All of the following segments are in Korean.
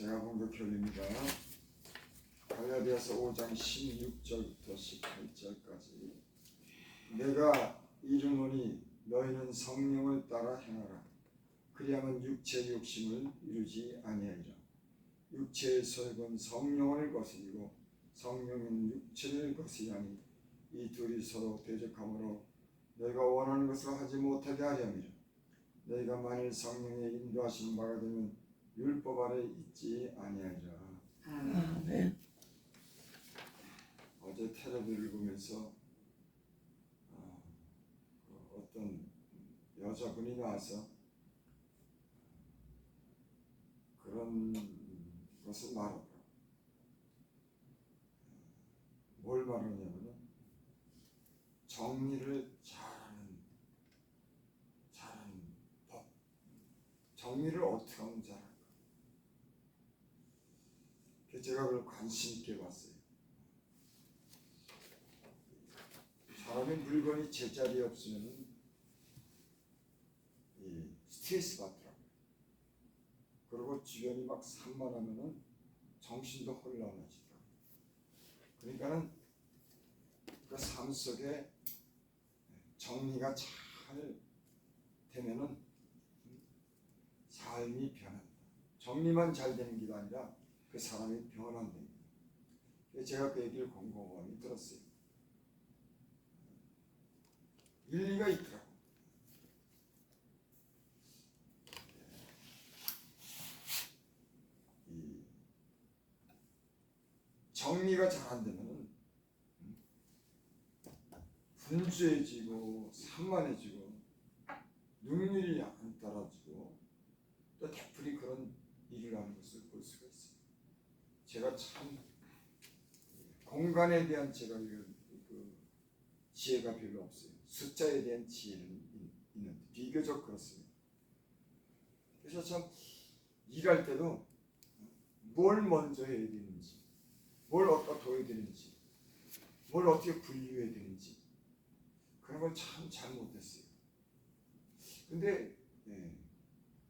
제가 본격 교리입니다. 갈라디아서 5장 16절부터 18절까지. 내가 이르노니 너희는 성령을 따라 행하라. 그리하면 육체의 욕심을 이루지 아니하리라. 육체의 소욕은 성령을 거스리고 성령은 육체를 거스리하니 이 둘이 서로 대적하므로 너희가 원하는 것을 하지 못하게 하려 함이라. 너희가 만일 성령의 인도하신 바가 되면 율법 아래 있지 아니하리라. 아멘. 어제 텔레비를 보면서 어떤 여자분이 나와서 그런 것을 말하더라고요. 뭘 말하냐면 정리를 잘하는 법, 정리를 어떻게 하면 잘할까. 제가 그걸 관심 있게 봤어요. 사람의 물건이 제자리에 없으면 스트레스 받더라고요. 그리고 주변이 막 산만하면 정신도 혼란해지더라고요. 그러니까는 그 삶 속에 정리가 잘 되면은 삶이 변한다. 정리만 잘 되는 게 아니라 그 사람이 변한답니다. 제가 그 얘기를 곰곰이 들었어요. 일리가 있더라고. 이 정리가 잘 안 되면 분주해지고 산만해지고 능률이 안 따라지고 또 되풀이 그런 일을 하는 것을 볼 수가 있어요. 제가 참 공간에 대한 제가 그 지혜가 별로 없어요. 숫자에 대한 지혜는 있는데 비교적 그렇습니다. 그래서 참 일할 때도 뭘 먼저 해야 되는지, 뭘 어디다 둬야 되는지, 뭘 어떻게 분류해야 되는지 그런 걸 참 잘못했어요. 근데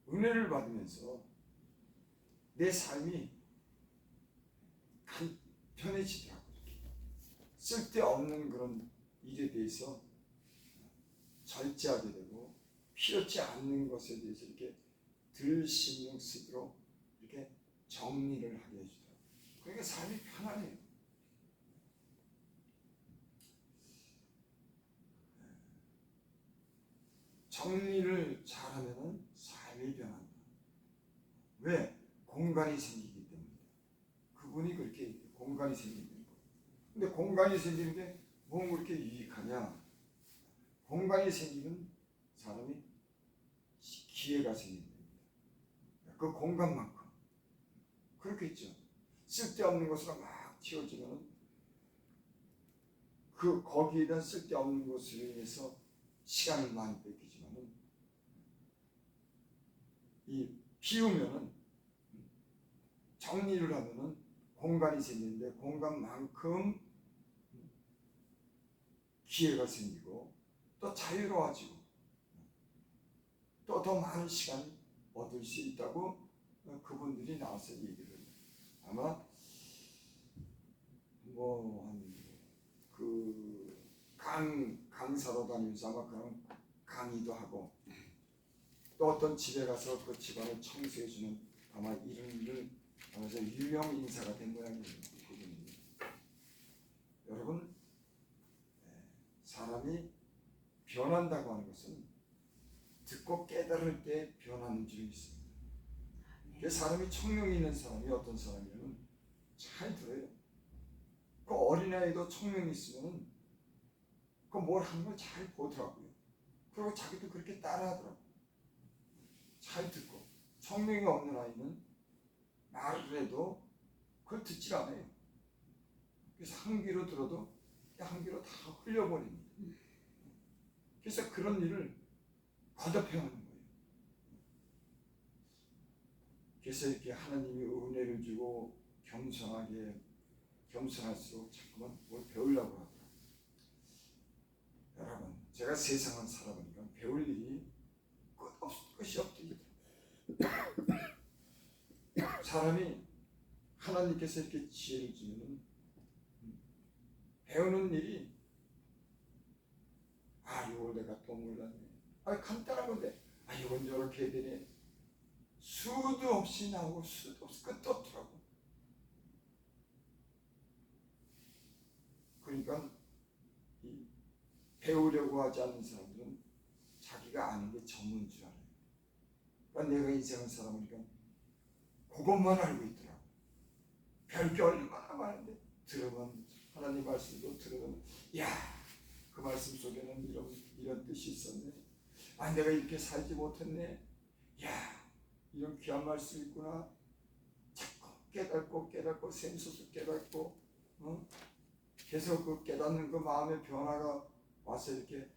은혜를 받으면서 내 삶이 간편해지더라고요. 쓸데없는 그런 일에 대해서 절제하게 되고 필요치 않는 것에 대해서 이렇게 덜 신경 쓰도록 이렇게 정리를 하게 해주더라고요. 그러니까 삶이 편안해요. 정리를 잘하면 삶이 변한다. 왜? 공간이 생기기 때문에. 그분이 그렇게 공간이 생기는 거예요. 근데 공간이 생기는데 뭐 그렇게 유익하냐? 공간이 생기면 사람이 기회가 생긴답니다. 그 공간만큼. 그렇겠죠. 쓸데없는 것으로 막 채워지면 거기에 대한 쓸데없는 것으로 인해서 시간을 많이 뺏기지만은 이 비우면은 정리를 하면은 공간이 생기는데 공간만큼 기회가 생기고 또 자유로워지고 또 더 많은 시간 얻을 수 있다고 그분들이 나와서 얘기를 해요. 아마 강사로 다니면서 아마 그런 강의도 하고 또 어떤 집에 가서 그 집안을 청소해주는 아마 이런 일을 하면서 유명 인사가 된 모양이에요. 여러분, 사람이 변한다고 하는 것은 듣고 깨달을 때 변하는 줄이 있습니다. 사람이 청명이 있는 사람이 어떤 사람이냐면 잘 들어요. 그 어린아이도 청명이 있으면 그 뭘 하는 걸 잘 보더라고요. 그리고 자기도 그렇게 따라하더라고요. 잘 듣고. 청명이 없는 아이는 말을 해도 그걸 듣질 않아요. 그래서 한 귀로 들어도 한 귀로 다 흘려버립니다. 그래서 그런 일을 거듭해하는 거예요. 그래서 이렇게 하나님이 은혜를 주고 겸손할수록 자꾸만 뭘 배우려고 하더라고요. 여러분, 제가 세상을 살아보니까 배울 일이 끝이 없더라고요. 사람이 하나님께서 이렇게 지혜를 주면 배우는 일이 이걸 내가 또 몰랐네. 간단한 건데 이건 저렇게 해야 되네. 수도 없이 나오고 수도 없이 끝도 없더라고. 그러니까 배우려고 하지 않는 사람들은 자기가 아는 게 전문인 줄 알아요. 그러니까 내가 인생을 살아보니까 그것만 알고 있더라고. 별게 얼마나 많은데 들으면 하나님 말씀도 들으면 그 말씀 속에는 이런 뜻이 있었네. 내가 이렇게 살지 못했네. 이런 귀한 말씀이 있구나. 자꾸 깨닫고 샘솟을 깨닫고 계속 그 깨닫는 그 마음의 변화가 와서 이렇게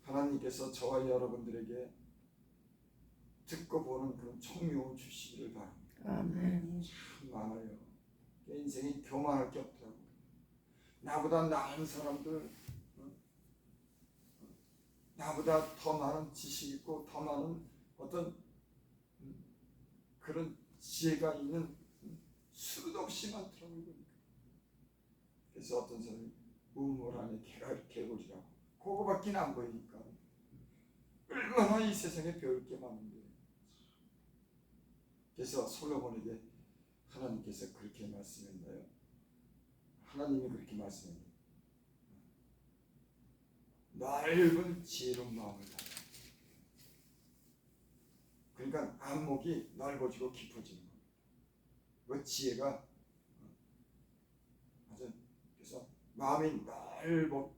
하나님께서 저와 여러분들에게 듣고 보는 그런 청명을 주시기를 바랍니다. 아멘. 참 많아요. 인생이 교만할 게 없더라고. 나보다 나은 사람들, 나보다 더 많은 지식이 있고 더 많은 어떤 그런 지혜가 있는 수도 없이 많더라고요. 그래서 어떤 사람이 우물 안에 개구리라고 그거밖에 안 보이니까 얼마나 이 세상에 배울 게 많은데. 그래서 솔로몬에게 하나님께서 그렇게 말씀했나요? 하나님이 그렇게 말씀합니다. 넓은 지혜로운 마음을 가져. 그러니까 안목이 넓어지고 깊어지는 겁니다. 그 지혜가 아주 그래서 마음이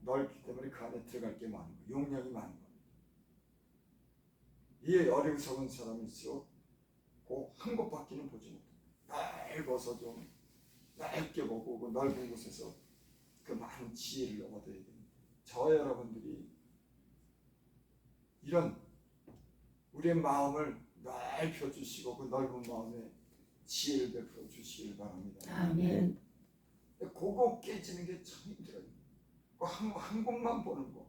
넓기 때문에 그 안에 들어갈 게 많은 거예요. 용량이 많은 겁니다. 이 어리석은 사람일수록 그 한 곳밖에는 보지 못해요. 넓어서 좀 넓게 보고 그 넓은 곳에서 그 많은 지혜를 얻어야 됩니다. 저 여러분들이 이런 우리의 마음을 넓혀 주시고 그 넓은 마음에 지혜를 베풀어 주시길 바랍니다. 아멘. 그거 깨지는 게 참 힘들어요. 한 곳만 보는 거.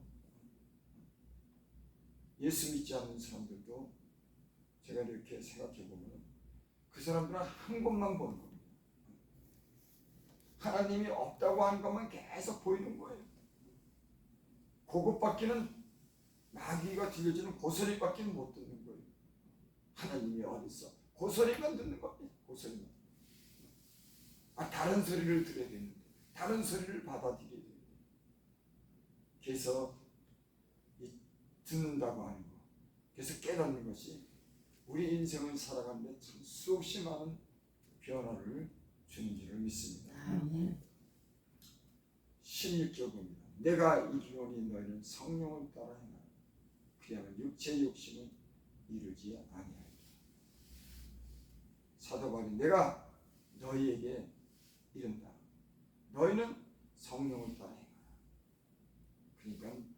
예수 믿지 않는 사람들도 제가 이렇게 생각해 보면 그 사람들은 한 곳만 보는 겁니다. 하나님이 없다고 하는 것만 계속 보이는 거예요. 그것밖에는 마귀가 들려주는 고소리밖에 못 듣는 거예요. 하나님이 어디 있어? 고소리만 듣는 겁니다. 고소리만. 다른 소리를 들어야 되는데 다른 소리를 받아들여야 돼요. 그래서 듣는다고 하는 거, 그래서 깨닫는 것이 우리 인생을 살아가는데 참 수없이 많은 변화를 주는 줄을 믿습니다. 아멘. 16절입니다. 내가 이르노니 너희는 성령을 따라 행하라. 그리하면 육체의 욕심은 이루지 아니하리라. 사도 바울이 내가 너희에게 이른다. 너희는 성령을 따라 행하라. 그러니까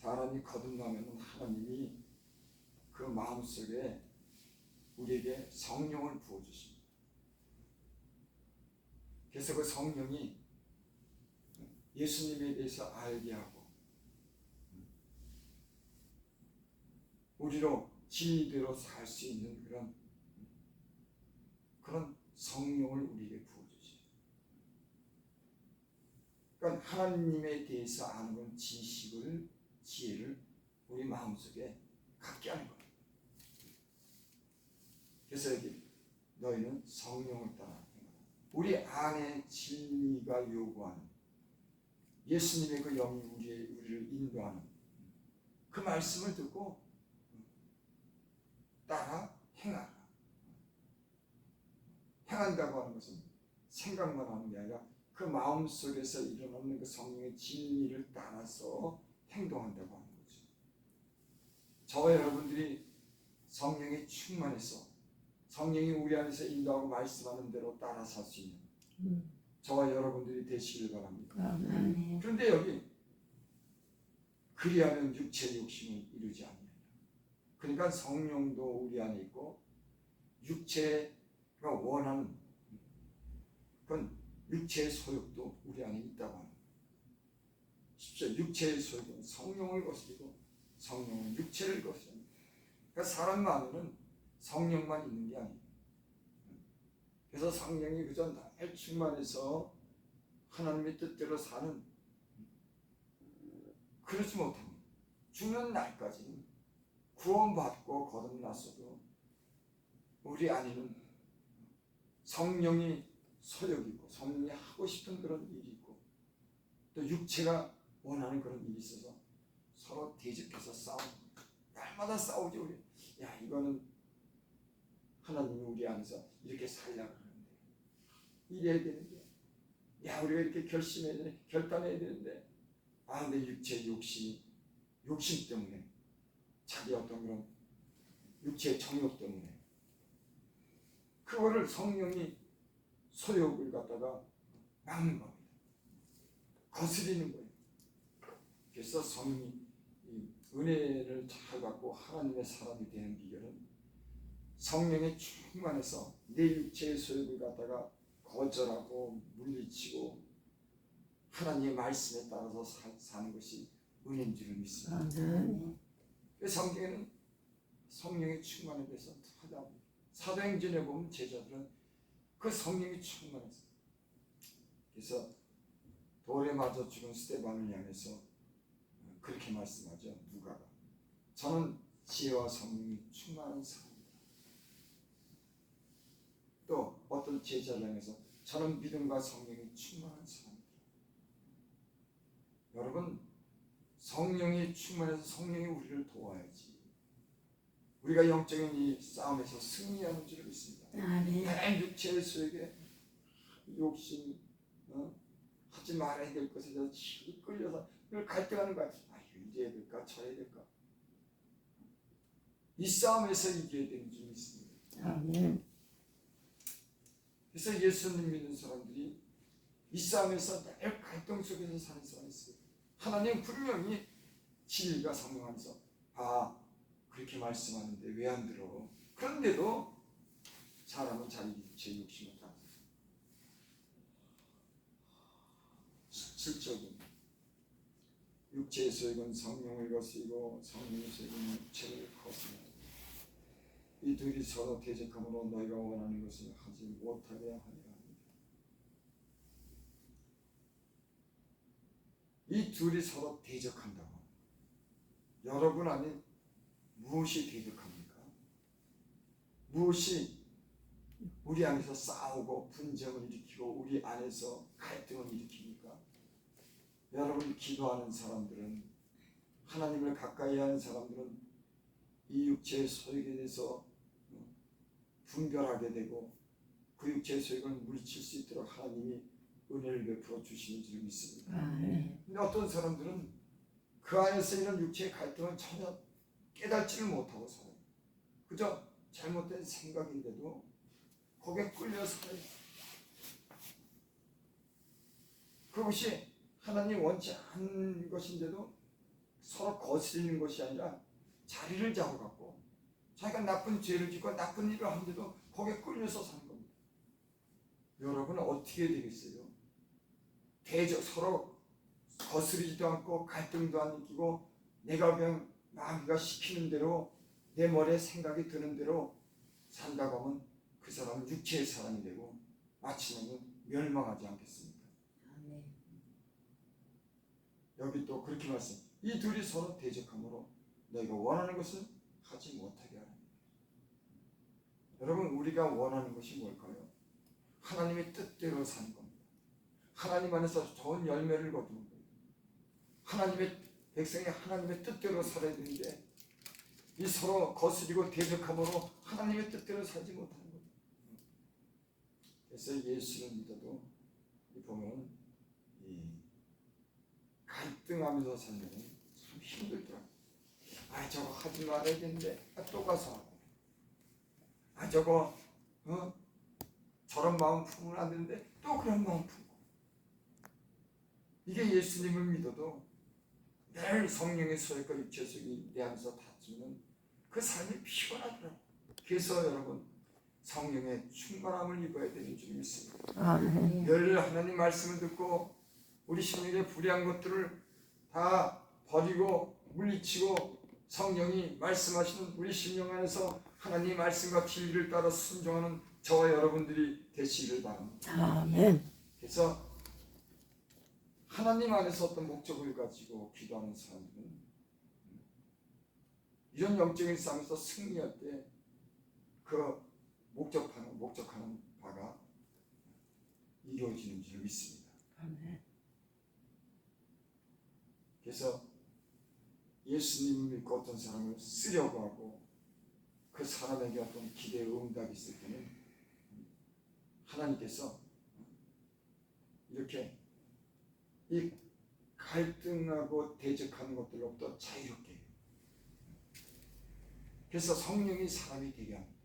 사람이 거듭나면 하나님이 그 마음속에 우리에게 성령을 부어주십니다. 그래서 그 성령이 예수님에 대해서 알게 하고 우리로 진리대로 살 수 있는 그런 성령을 우리에게 부어주십니다. 그러니까 하나님에 대해서 아는 건 지혜를 우리 마음속에 갖게 하는 겁니다. 그래서 여기 너희는 성령을 따라 우리 안에 진리가 요구하는 예수님의 그 영이 우리를 인도하는 그 말씀을 듣고 따라 행하라. 행한다고 하는 것은 생각만 하는 게 아니라 그 마음속에서 일어나는 그 성령의 진리를 따라서 행동한다고 하는 거죠. 저와 여러분들이 성령에 충만해서 성령이 우리 안에서 인도하고 말씀하는 대로 따라 살 수 있는 저와 여러분들이 되시길 바랍니다. 아멘. 그런데 여기 그리하면 육체의 욕심을 이루지 않느니라. 그러니까 성령도 우리 안에 있고 육체가 원하는 그건 육체의 소욕도 우리 안에 있다고 합니다. 십시오. 육체의 소욕은 성령을 거스리고 성령은 육체를 거스립니다. 그러니까 사람 마음에는 성령만 있는 게 아니에요. 그래서 성령이 그저 날 충만해서 하나님의 뜻대로 사는, 그러지 못합니다. 죽는 날까지 구원받고 거듭났어도 우리 안에는 성령이 소욕이고 성령이 하고 싶은 그런 일이 있고 또 육체가 원하는 그런 일이 있어서 서로 대적해서 싸웁니다. 날마다 싸우지. 우리 야 이거는 하나님이 우리 안에서 이렇게 살려고 하는데 이래야 되는데 야 우리가 이렇게 결심해야 되는데 결단해야 되는데 아 내 육체의 욕심 때문에 자기 어떤 그런 육체의 정욕 때문에 그거를 성령이 소욕을 갖다가 막는 겁니다. 거스리는 거예요. 그래서 성령이 은혜를 잘 받고 하나님의 사람이 되는 비결은 성령의 충만해서 내 육체의 소욕을 갖다가 거절하고 물리치고 하나님의 말씀에 따라서 사는 것이 은혜인 줄을 믿습니다. 성경에는 성령의 충만에 대해서 하다 사도행전에 보면 제자들은 그 성령이 충만했어요. 그래서 돌에 맞아 죽은 스데반을 향해서 그렇게 말씀하죠. 누가가 저는 지혜와 성령이 충만한 사람이다. 또 어떤 제자를 향해서 저는 믿음과 성령이 충만한 사람이다. 여러분 성령이 충만해서 성령이 우리를 도와야지 우리가 영적인 이 싸움에서 승리하는 줄을 믿습니다. 내 육체의 수에게 욕심 하지 말아야 될 것에 대해서 끌려서 늘 갈등하는 거야. 이래야 될까 저래야 될까. 이 싸움에서 이겨야 되는 줄 믿습니다. 아멘. 그래서 예수님 믿는 사람들이 이 싸움에서 늘 갈등 속에서 사는 사람이 있어요. 하나님 분명히 진리가 성령 안에서 그렇게 말씀하는데 왜 안 들어? 그런데도 사람은 자기 제 욕심을 따라서 실적인 육체의 소욕은 성령을 거스리고 성령의 소욕은 육체를 거스린다. 이 둘이 서로 대적함으로 너희가 원하는 것을 하지 못하게 하리라 합니다. 이 둘이 서로 대적한다고. 여러분 안에 무엇이 대적합니까? 무엇이 우리 안에서 싸우고 분쟁을 일으키고 우리 안에서 갈등을 일으킵니까? 여러분 기도하는 사람들은 하나님을 가까이 하는 사람들은 이 육체의 소욕에 대해서 분별하게 되고 그 육체의 소욕을 물리칠 수 있도록 하나님이 은혜를 베풀어 주시는 줄 믿습니다. 근데 어떤 사람들은 그 안에서 있는 육체의 갈등을 전혀 깨닫지를 못하고 살아요. 그저 잘못된 생각인데도 거기에 끌려 살아요. 그것이 하나님 원치 않은 것인데도 서로 거스리는 것이 아니라 자리를 잡아갖고 자기가 나쁜 죄를 짓고 나쁜 일을 하는데도 거기에 끌려서 사는 겁니다. 여러분은 어떻게 되겠어요? 서로 거스리지도 않고 갈등도 안 느끼고 내가 그냥 마귀가 시키는 대로 내 머리에 생각이 드는 대로 산다고 하면 그 사람은 육체의 사람이 되고 마침내는 멸망하지 않겠습니까? 여기 또 그렇게 말씀. 이 둘이 서로 대적함으로 너희가 원하는 것을 하지 못하게 하라. 여러분 우리가 원하는 것이 뭘까요? 하나님의 뜻대로 사는 겁니다. 하나님 안에서 좋은 열매를 거두는 거예요. 하나님의 백성이 하나님의 뜻대로 살아야 되는데 이 서로 거스리고 대적함으로 하나님의 뜻대로 살지 못하는 거예요. 그래서 예수를 믿어도 보면 갈등하면서 살면 참 힘들더라고요. 저거 하지 말아야 되는데 또 가서 하고 저거 저런 마음 품으면 안 되는데 또 그런 마음 품고 이게 예수님을 믿어도 늘 성령의 소욕과 육체 속이 내 안에서 닿으면 그 삶이 피곤하더라고요. 그래서 여러분 성령의 충만함을 입어야 되는 줄 믿습니다. 늘 하나님 말씀을 듣고 우리 심령에 불의한 것들을 다 버리고 물리치고 성령이 말씀하시는 우리 심령 안에서 하나님의 말씀과 진리를 따라 순종하는 저와 여러분들이 되시기를 바랍니다. 아멘. 그래서 하나님 안에서 어떤 목적을 가지고 기도하는 사람들은 이런 영적인 싸움에서 승리할 때 그 목적하는 바가 이루어지는 줄 믿습니다. 아멘. 그래서 예수님을 믿고 어떤 사람을 쓰려고 하고 그 사람에게 어떤 기대의 응답이 있을 때는 하나님께서 이렇게 이 갈등하고 대적하는 것들로부터 자유롭게 해요. 그래서 성령이 사람이 되게 합니다.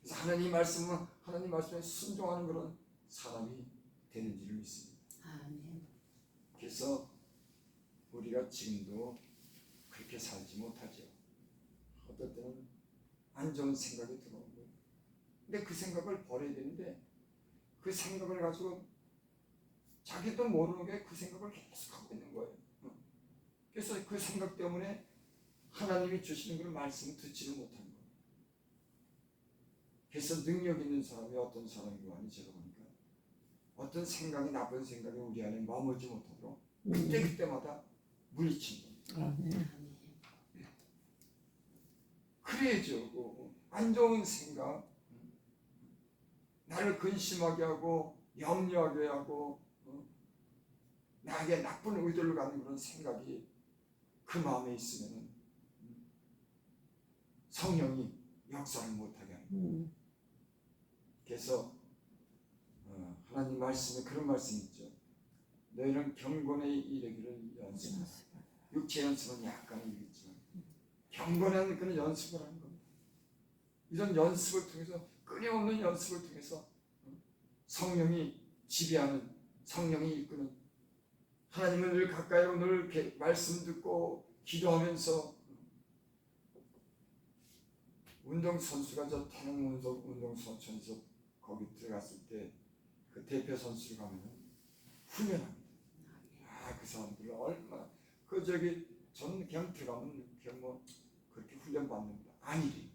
그래서 하나님 말씀에 순종하는 그런 사람이 되는 줄을 믿습니다. 아멘. 그래서 우리가 지금도 그렇게 살지 못하죠. 어떨 때는 안 좋은 생각이 들어오고, 근데 그 생각을 버려야 되는데 그 생각을 가지고 자기도 모르는 게 그 생각을 계속 하고 있는 거예요. 그래서 그 생각 때문에 하나님이 주시는 그런 말씀을 듣지를 못하는 거예요. 그래서 능력 있는 사람이 어떤 사람이고 하니 제가 보니까 어떤 생각이 나쁜 생각이 우리 안에 머물지 못하도록 그때마다 물리친 거예요. 아멘. 그래야죠. 안 좋은 생각, 나를 근심하게 하고 염려하게 하고 나에게 나쁜 의도를 갖는 그런 생각이 그 마음에 있으면 성령이 역사를 못하게 합니다. 그래서 하나님 말씀에 그런 말씀이 있죠. 너희는 경건에 이르기를 연습하라. 육체 연습은 약간은 이르겠지만 경건한 그런 연습을 하는 겁니다. 이런 연습을 통해서 끊임없는 연습을 통해서 성령이 지배하는, 성령이 이끄는, 하나님을 늘 가까이로 늘 말씀 듣고 기도하면서 운동선수가 저 태릉 운동선수에서 거기 들어갔을 때 그 대표 선수를 가면은 훈련합니다. 그 사람들 얼마나 저는 그냥 들어가면 그냥 뭐 그렇게 훈련 받는다 아니래.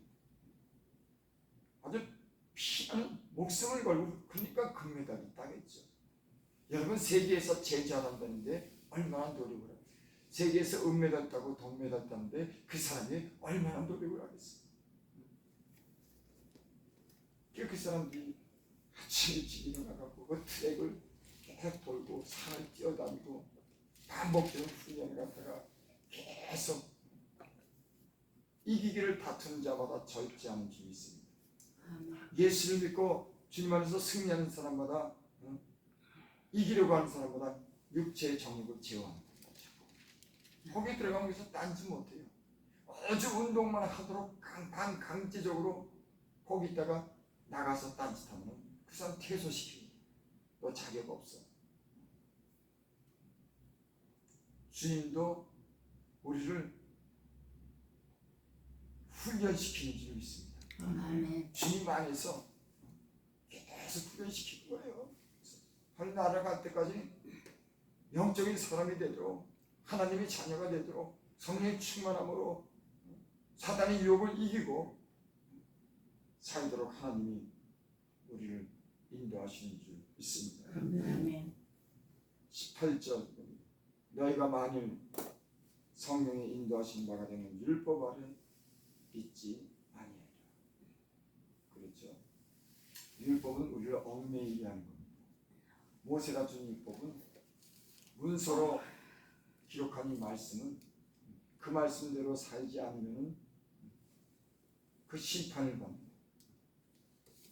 아주 피하는 목숨을 걸고 그러니까 금메달이 따겠죠. 여러분 세계에서 제일 잘한다는데 얼마나 노력을 하겠어요. 세계에서 은메달 따고 동메달 따는데 그 사람이 얼마나 노력을 하겠어요. 그 사람들이 아침 일찍 일어나가고 그 트랙을 계속 돌고 산을 뛰어다니고 반복되는 훈련을 갖다가 계속 이기기를 다투는 자마다 절제 않는 줄이 있습니다. 예수를 믿고 주님 안에서 승리하는 사람마다 이기려고 하는 사람마다 육체의 정욕을 제어하는 거죠. 거기 들어가면 그래서 딴지 못해요. 아주 운동만 하도록 강제적으로 거기 있다가 나가서 딴짓하면 그 사람 퇴소시킵니다. 너 자격 없어. 주님도 우리를 훈련시키는 줄 믿습니다. 아멘. 주님 안에서 계속 훈련시키는 거예요. 하늘 날아갈 때까지 영적인 사람이 되도록, 하나님의 자녀가 되도록 성령의 충만함으로 사단의 유혹을 이기고 살도록 하나님이 우리를 인도하시는 줄 믿습니다. 아멘. 18절 너희가 만일 성령의 인도하신 바가 되면 율법 아래 있지 아니하리라. 그렇죠. 율법은 우리를 얽매이게 하는 겁니다. 모세가 준 율법은 문서로 기록한 이 말씀은 그 말씀대로 살지 않으면 그 심판을 받는다.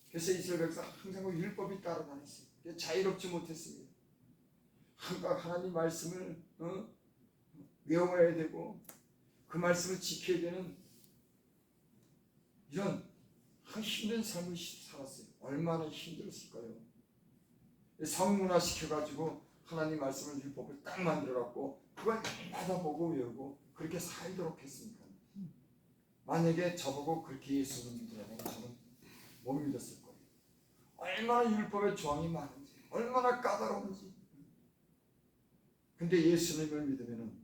그래서 이스라엘 백성 항상 그 율법이 따라다녔어요. 자유롭지 못했습니다. 항상 하나님 말씀을 외워야 되고 그 말씀을 지켜야 되는 이런 힘든 삶을 살았어요. 얼마나 힘들었을까요? 성문화 시켜가지고 하나님 말씀을 율법을 딱 만들어갖고 그걸 날마다 보고 외우고 그렇게 살도록 했습니까? 만약에 저보고 그렇게 예수님 믿으라면 저는 못 믿었을 거예요. 얼마나 율법의 조항이 많은지, 얼마나 까다로운지. 근데 예수님을 믿으면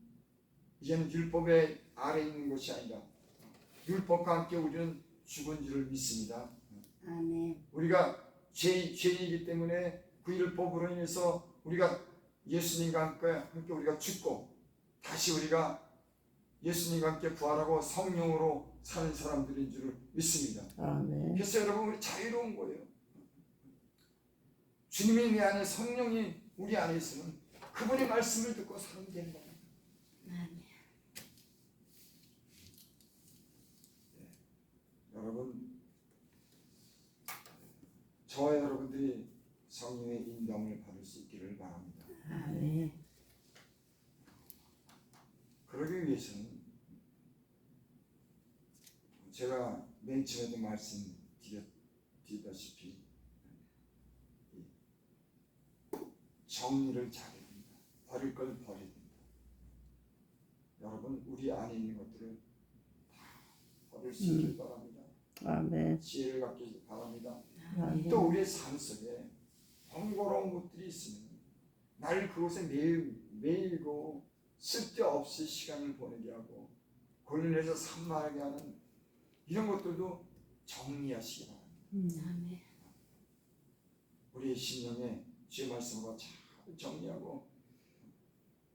이제는 율법의 아래 있는 것이 아니라 율법과 함께 우리는 죽은 줄을 믿습니다. 아멘. 우리가 죄이기 때문에 그 율법으로 인해서 우리가 예수님과 함께 우리가 죽고 다시 우리가 예수님과 함께 부활하고 성령으로 사는 사람들인 줄을 믿습니다. 아멘. 그래서 여러분 우리 자유로운 거예요. 주님이 내 안에 성령이 우리 안에 있으면 그분의 말씀을 듣고 살면 된다. 아멘. 여러분 저와 여러분들이 성령의 인도함을 받을 수 있기를 바랍니다. 아멘. 그러기 위해서는 제가 맨 처음에도 말씀드렸다시피 정리를 잘해야 됩니다. 버릴 걸 버려야 됩니다. 여러분 우리 안에 있는 것들을 다 버릴 수 있길 바랍니다. 아멘. 지혜를 갖기 바랍니다. 아멘. 또 우리의 삶 속에 번거로운 것들이 있으면 날 그곳에 매일고 쓸데없이 시간을 보내게 하고 골련해서 산만하게 하는 이런 것들도 정리하시기 바랍니다. 아멘. 우리의 심령에 주의 말씀으로 잘 정리하고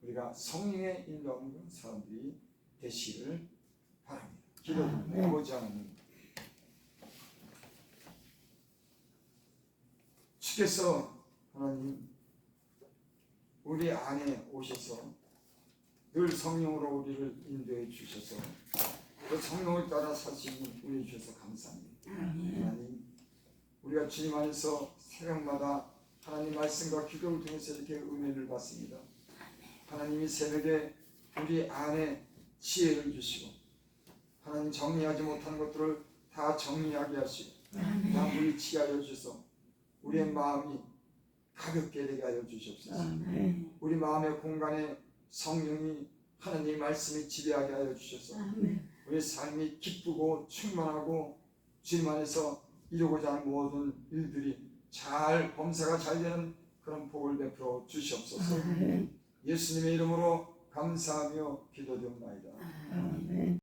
우리가 성령의 인도하는 사람들이 되시기를 바랍니다. 기도드립니다. 아버지 하나님, 주께서 하나님 우리 안에 오셔서 늘 성령으로 우리를 인도해 주셔서 그 성령을 따라 사시는 우리 주셔서 감사합니다. 하나님 우리가 주님 안에서 새벽마다 하나님 말씀과 기도를 통해서 이렇게 은혜를 받습니다. 하나님이 새벽에 우리 안에 지혜를 주시고 하나님 정리하지 못한 것들을 다 정리하게 하시고 다 물리치하여 주셔서 우리의 마음이 가볍게 되게 하여 주시옵소서. 아멘. 우리 마음의 공간에 성령이 하나님의 말씀이 지배하게 하여 주셔서 우리의 삶이 기쁘고 충만하고 주님 안에서 이루고자 하는 모든 일들이 잘 범사가 잘 되는 그런 복을 베풀어 주시옵소서. 예수님의 이름으로 감사하며 기도드립니다. 아멘.